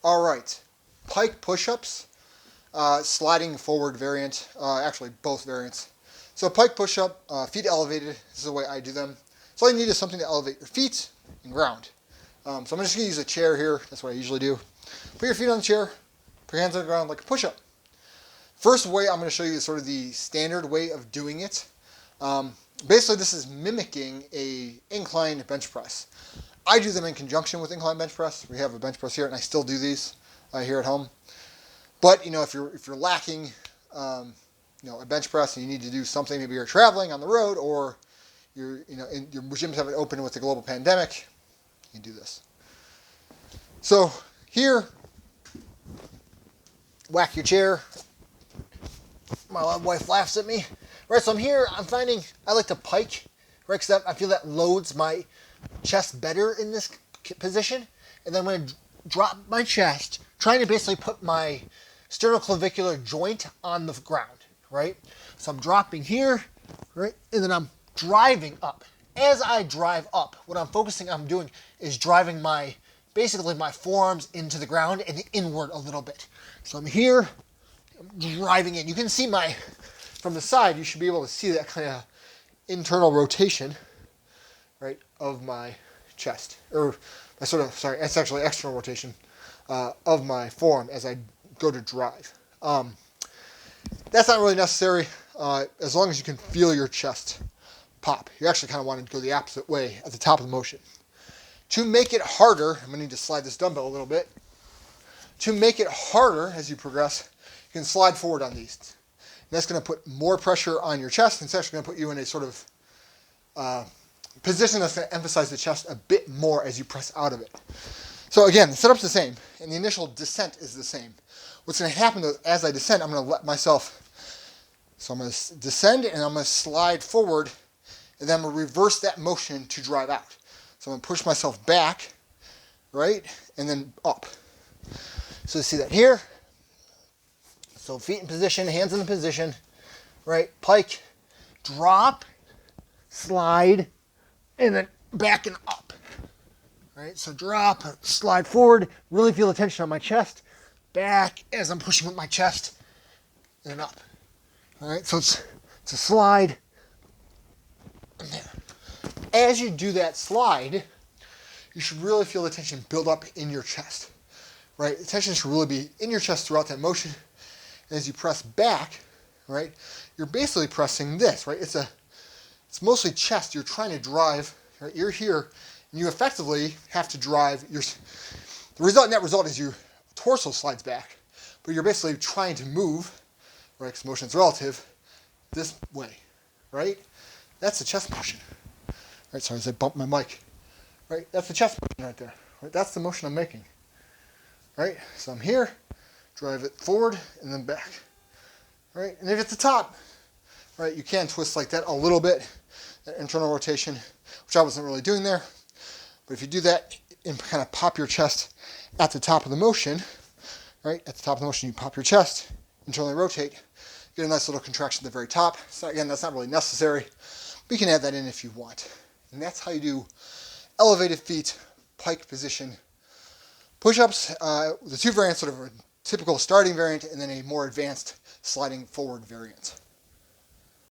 All right, pike push-ups, sliding forward variant, actually both variants. So pike push-up, feet elevated, this is the way I do them. So all you need is something to elevate your feet and ground. So I'm just going to use a chair here, that's what I usually do. Put your feet on the chair, put your hands on the ground like a push-up. First way I'm going to show you is sort of the standard way of doing it. Basically this is mimicking a incline bench press. I do them in conjunction with incline bench press. We have a bench press here, and I still do these here at home. But if you're lacking, a bench press and you need to do something, maybe you're traveling on the road, or your gyms haven't opened with the global pandemic, you can do this. So here, whack your chair. My wife laughs at me. Right, so I'm here. I'm finding I like to pike, right? Because I feel that loads my chest better in this position, and then I'm going to drop my chest, trying to basically put my sternoclavicular joint on the ground, right? So I'm dropping here, right, and then I'm driving up. As I drive up, what I'm focusing on doing is driving basically my forearms into the ground and inward a little bit. So I'm here, I'm driving in. You can see from the side, you should be able to see that kind of internal rotation, right, of my chest, or it's actually external rotation of my forearm as I go to drive. That's not really necessary as long as you can feel your chest pop. You actually kind of want to go the opposite way at the top of the motion. To make it harder, I'm going to need to slide this dumbbell a little bit. To make it harder as you progress, you can slide forward on these. And that's going to put more pressure on your chest, and it's actually going to put you in a sort of position that's going to emphasize the chest a bit more as you press out of it. So again, the setup's the same, and the initial descent is the same. What's going to happen is, as I descend, I'm going to let myself, so I'm going to descend and I'm going to slide forward, and then I'm going to reverse that motion to drive out. So I'm going to push myself back, right, and then up. So you see that here. So feet in position, hands in the position, right, pike, drop, slide, and then back and up. Right, so drop, slide forward, really feel the tension on my chest, back as I'm pushing with my chest, and up. All right, so it's a slide. And there. As you do that slide, you should really feel the tension build up in your chest. Right, the tension should really be in your chest throughout that motion. And as you press back, right, you're basically pressing this, right? It's mostly chest. You're trying to drive. Right? You're here, and you effectively have to drive. The net result is your torso slides back, but you're basically trying to move, right? Because motion's relative, this way, right? That's the chest motion. Right? Sorry, as I bumped my mic. Right? That's the chest motion right there. Right? That's the motion I'm making. Right? So I'm here, drive it forward and then back. Right? And if it's the top, right, you can twist like that a little bit, that internal rotation, which I wasn't really doing there. But if you do that and kind of pop your chest at the top of the motion, right, at the top of the motion you pop your chest, internally rotate, get a nice little contraction at the very top. So again, that's not really necessary, but you can add that in if you want. And that's how you do elevated feet, pike position push-ups. The two variants, sort of a typical starting variant and then a more advanced sliding forward variant.